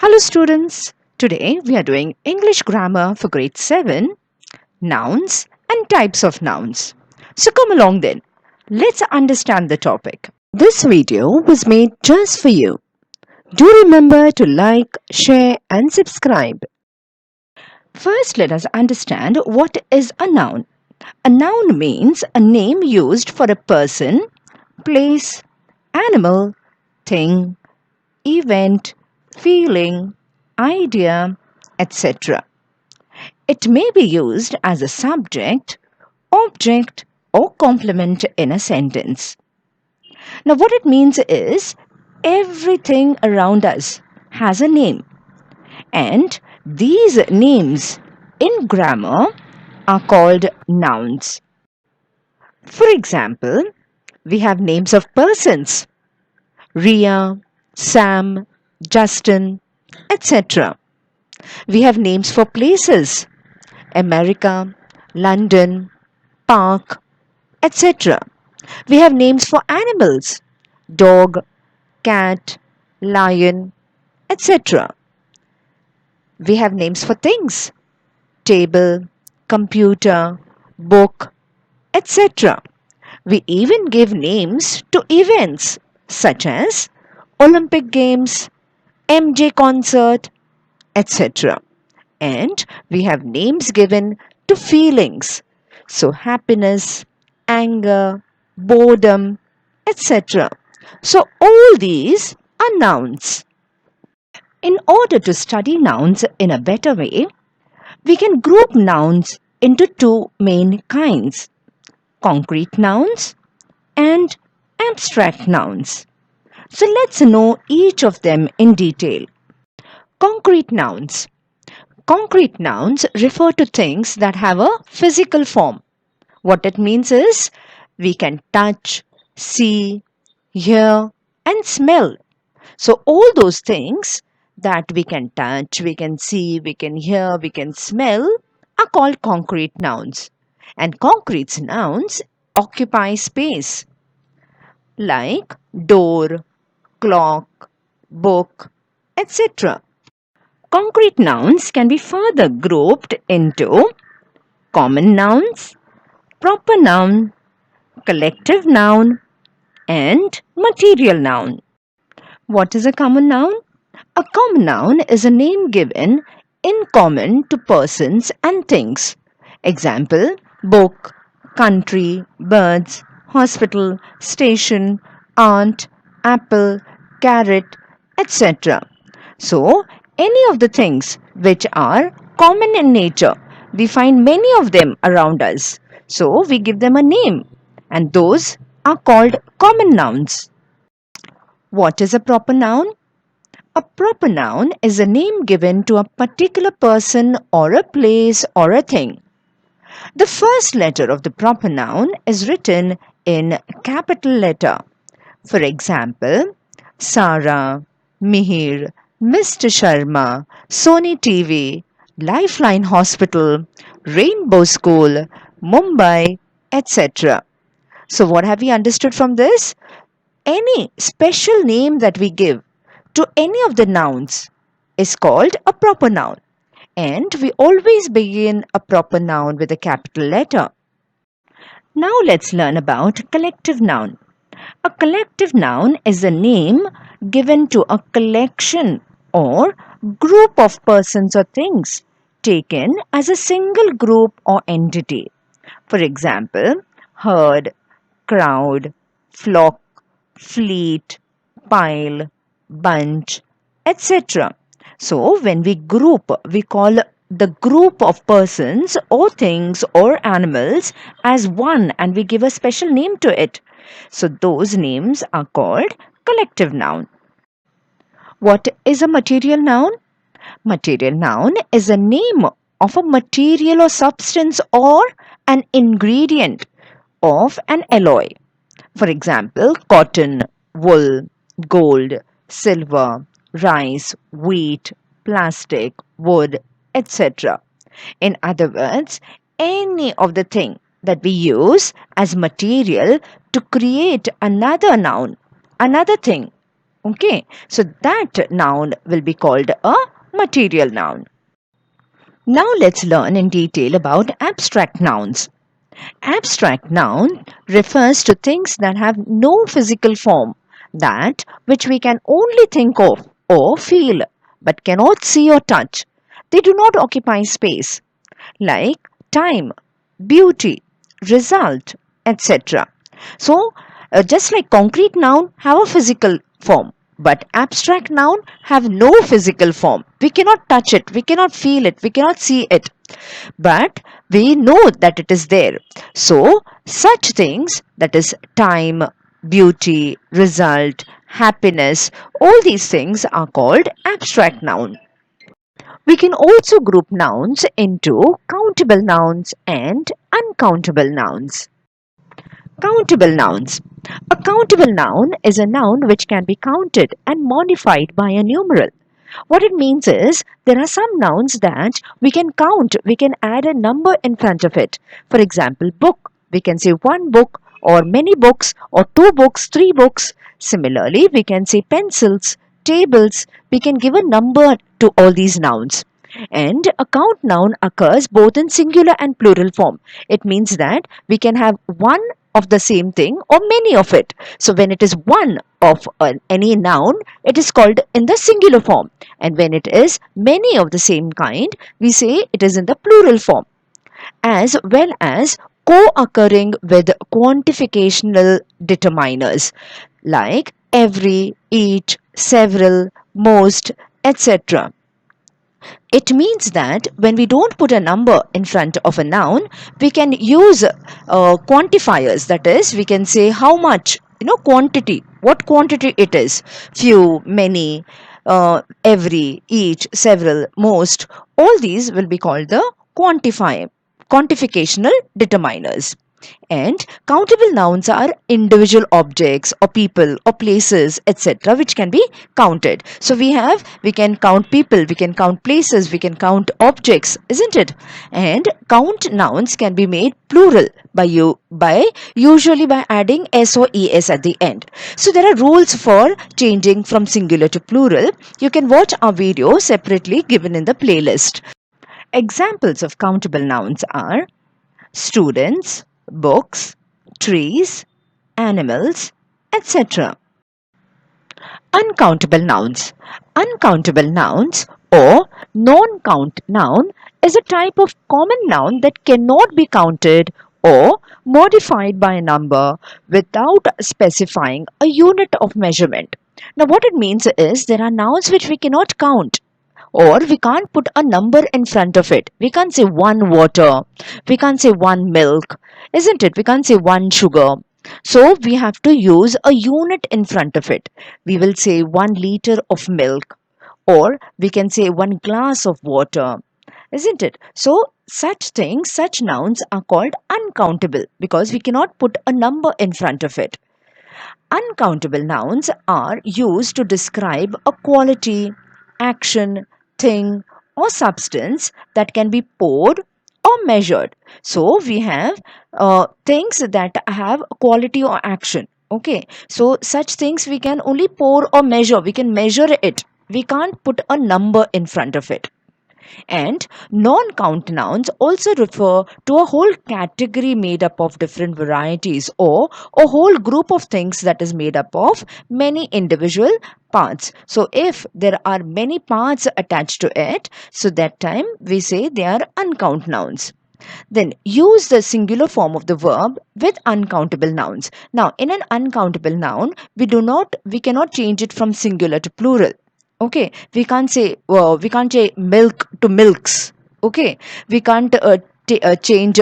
Hello students, today we are doing English grammar for grade 7, nouns and types of nouns. So come along then, let's understand the topic. This video was made just for you. Do remember to like, share and subscribe. First let us understand what is a noun. A noun means a name used for a person, place, animal, thing, event, feeling, idea, etc. It may be used as a subject, object, or complement in a sentence. Now, what it means is everything around us has a name, and these names in grammar are called nouns. For example, we have names of persons: Ria, Sam, Justin, etc. We have names for places: America, London, Park, etc. We have names for animals: dog, cat, lion, etc. We have names for things: table, computer, book, etc. We even give names to events such as Olympic Games, MJ concert, etc. And we have names given to feelings. So happiness, anger, boredom, etc. So all these are nouns. In order to study nouns in a better way, we can group nouns into two main kinds: concrete nouns and abstract nouns. So let's know each of them in detail. Concrete nouns. Concrete nouns refer to things that have a physical form. What it means is we can touch, see, hear, and smell. So, all those things that we can touch, we can see, we can hear, we can smell are called concrete nouns. And concrete nouns occupy space like door, clock, book, etc. Concrete nouns can be further grouped into common nouns, proper noun, collective noun, and material noun. What is a common noun? A common noun is a name given in common to persons and things. Example: book, country, birds, hospital, station, aunt, apple, carrot, etc. So, any of the things which are common in nature, we find many of them around us. So, we give them a name, and those are called common nouns. What is a proper noun? A proper noun is a name given to a particular person or a place or a thing. The first letter of the proper noun is written in capital letter. For example, Sarah, Mihir, Mr. Sharma, Sony TV, Lifeline Hospital, Rainbow School, Mumbai, etc. So, what have we understood from this? Any special name that we give to any of the nouns is called a proper noun. And we always begin a proper noun with a capital letter. Now let's learn about collective noun. A collective noun is a name given to a collection or group of persons or things taken as a single group or entity. For example, herd, crowd, flock, fleet, pile, bunch, etc. So, when we group, we call the group of persons or things or animals as one and we give a special name to it. So, those names are called collective noun. What is a material noun? Material noun is a name of a material or substance or an ingredient of an alloy. For example, cotton, wool, gold, silver, rice, wheat, plastic, wood, etc. In other words, any of the thing that we use as material to create another noun, another thing. Okay, so that noun will be called a material noun. Now let's learn in detail about abstract nouns. Abstract noun refers to things that have no physical form, that which we can only think of or feel but cannot see or touch. They do not occupy space, like time, beauty, result, etc. So, just like concrete noun have a physical form, but abstract noun have no physical form. We cannot touch it, we cannot feel it, we cannot see it, but we know that it is there. So, such things, that is time, beauty, result, happiness, all these things are called abstract noun. We can also group nouns into countable nouns and uncountable nouns. Countable nouns. A countable noun is a noun which can be counted and modified by a numeral. What it means is there are some nouns that we can count, we can add a number in front of it. For example, book. We can say one book or many books or two books, three books. Similarly, we can say pencils, tables. We can give a number to all these nouns. And a count noun occurs both in singular and plural form. It means that we can have one of the same thing or many of it. So when it is one of any noun, it is called in the singular form. And when it is many of the same kind, we say it is in the plural form. As well as co-occurring with quantificational determiners like every, each, several, most, etc. It means that when we don't put a number in front of a noun, we can use quantifiers. That is, we can say how much, quantity, what quantity it is, few, many, every, each, several, most. All these will be called the quantificational determiners. And countable nouns are individual objects or people or places, etc., which can be counted. So we can count people, we can count places, we can count objects, isn't it? And count nouns can be made plural by usually by adding s or es at the end. So there are rules for changing from singular to plural. You can watch our video separately given in the playlist. Examples of countable nouns are students, books, trees, animals, etc. Uncountable nouns. Uncountable nouns or non-count noun is a type of common noun that cannot be counted or modified by a number without specifying a unit of measurement. Now, what it means is there are nouns which we cannot count, or we can't put a number in front of it. We can't say one water, we can't say one milk, isn't it? We can't say one sugar. So we have to use a unit in front of it. We will say 1 liter of milk, or we can say 1 glass of water, isn't it? So such things, such nouns are called uncountable because we cannot put a number in front of it. Uncountable nouns are used to describe a quality, action, thing, or substance that can be poured or measured. So we have things that have quality or action. Okay, so such things we can only pour or measure. We can measure it. We can't put a number in front of it. And non count nouns also refer to a whole category made up of different varieties or a whole group of things that is made up of many individual parts. So, if there are many parts attached to it, so that time we say they are uncount nouns. Then use the singular form of the verb with uncountable nouns. Now, in an uncountable noun, we cannot change it from singular to plural. Okay, we can't say milk to milks. Okay, we can't change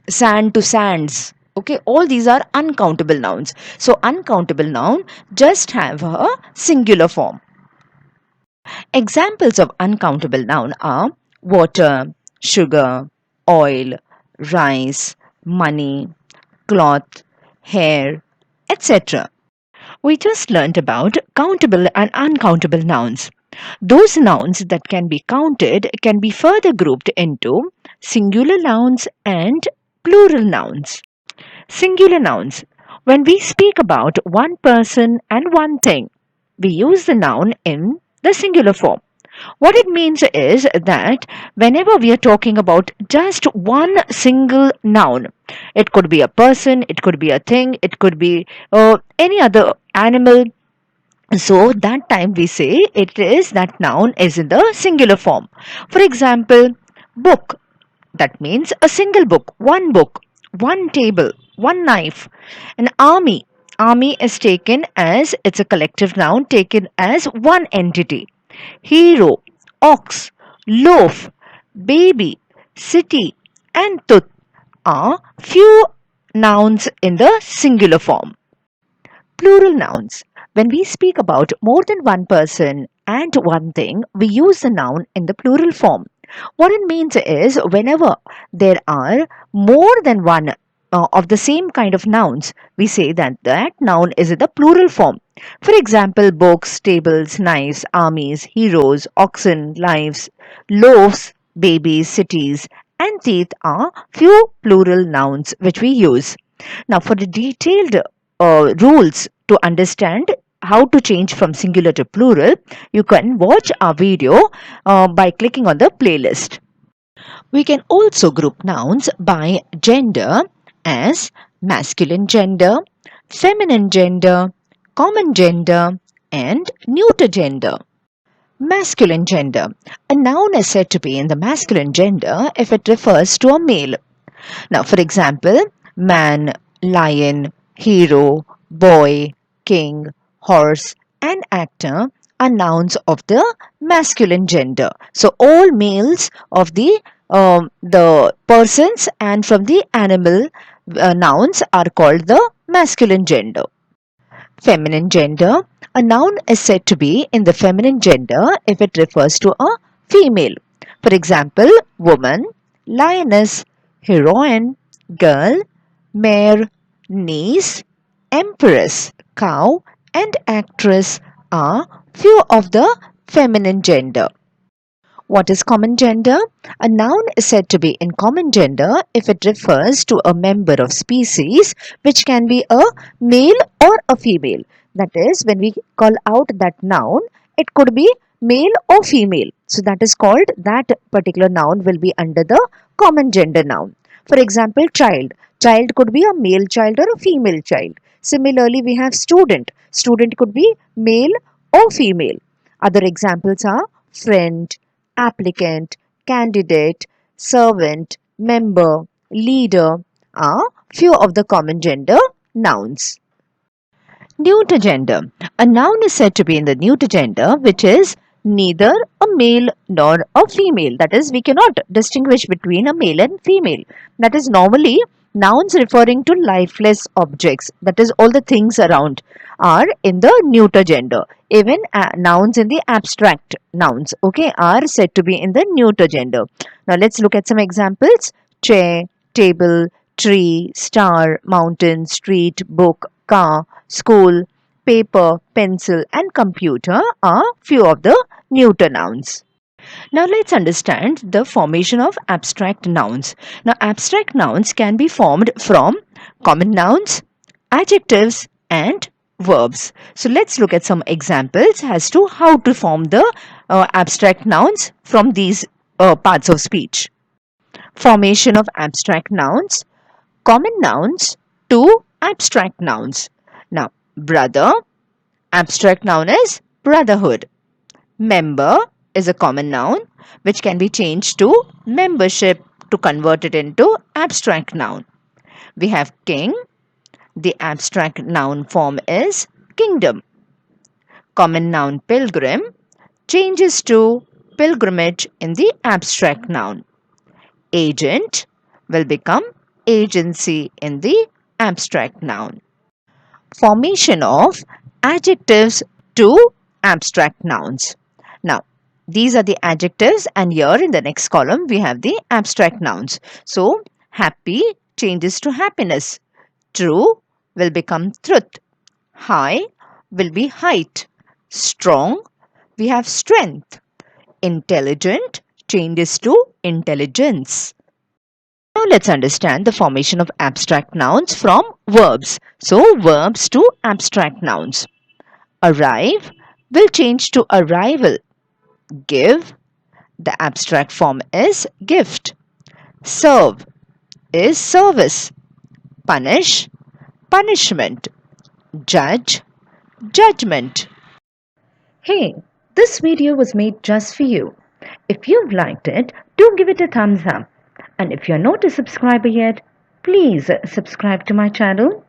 sand to sands. Okay, all these are uncountable nouns. So uncountable noun just have a singular form. Examples of uncountable noun are water, sugar, oil, rice, money, cloth, hair, etc. We just learnt about countable and uncountable nouns. Those nouns that can be counted can be further grouped into singular nouns and plural nouns. Singular nouns. When we speak about one person and one thing, we use the noun in the singular form. What it means is that whenever we are talking about just one single noun, it could be a person, it could be a thing, it could be any other animal. So that time we say it is that noun is in the singular form. For example, book. That means a single book, one table, one knife. An army. Army is taken as it's a collective noun taken as one entity. Hero, ox, loaf, baby, city, and tooth are few nouns in the singular form. Plural nouns. When we speak about more than one person and one thing, we use the noun in the plural form. What it means is whenever there are more than one of the same kind of nouns, we say that that noun is in the plural form. For example, books, tables, knives, armies, heroes, oxen, lives, loaves, babies, cities, and teeth are few plural nouns which we use. Now, for the detailed rules to understand how to change from singular to plural, you can watch our video by clicking on the playlist. We can also group nouns by gender as masculine gender, feminine gender, common gender, and neuter gender. Masculine gender. A noun is said to be in the masculine gender if it refers to a male. Now, for example, man, lion, hero, boy, king, horse, and actor are nouns of the masculine gender. So, all males of the persons and from the animal nouns are called the masculine gender. Feminine gender. A noun is said to be in the feminine gender if it refers to a female. For example, woman, lioness, heroine, girl, mare, niece, empress, cow, and actress are few of the feminine gender. What is common gender? A noun is said to be in common gender if it refers to a member of species which can be a male or a female. That is, when we call out that noun, it could be male or female. So that is called, that particular noun will be under the common gender noun. For example, child. Child could be a male child or a female child. Similarly, we have student. Student could be male or female. Other examples are friend, applicant, candidate, servant, member, leader are few of the common gender nouns. Neuter gender. A noun is said to be in the neuter gender, which is neither a male nor a female. That is, we cannot distinguish between a male and female. That is normally nouns referring to lifeless objects. That is, all the things around are in the neuter gender. Even nouns in the abstract nouns, okay, are said to be in the neuter gender. Now, let's look at some examples. Chair, table, tree, star, mountain, street, book, car, school, paper, pencil, and computer are few of the neuter nouns. Now let's understand the formation of abstract nouns. Now abstract nouns can be formed from common nouns, adjectives, and verbs. So let's look at some examples as to how to form the abstract nouns from these parts of speech. Formation of abstract nouns. Common nouns to abstract nouns. Now, brother, abstract noun is brotherhood. Member is a common noun which can be changed to membership to convert it into abstract noun. We have king. The abstract noun form is kingdom. Common noun pilgrim changes to pilgrimage in the abstract noun. Agent will become agency in the abstract noun. Formation of adjectives to abstract nouns. Now, these are the adjectives, and here in the next column we have the abstract nouns. So, happy changes to happiness. True will become truth. High will be height. Strong, we have strength. Intelligent changes to intelligence. Now let's understand the formation of abstract nouns from verbs. So verbs to abstract nouns. Arrive will change to arrival. Give, the abstract form is gift. Serve is service. Punish, punishment. Judge, judgment. Hey, this video was made just for you. If you've liked it, do give it a thumbs up. And if you're not a subscriber yet, please subscribe to my channel.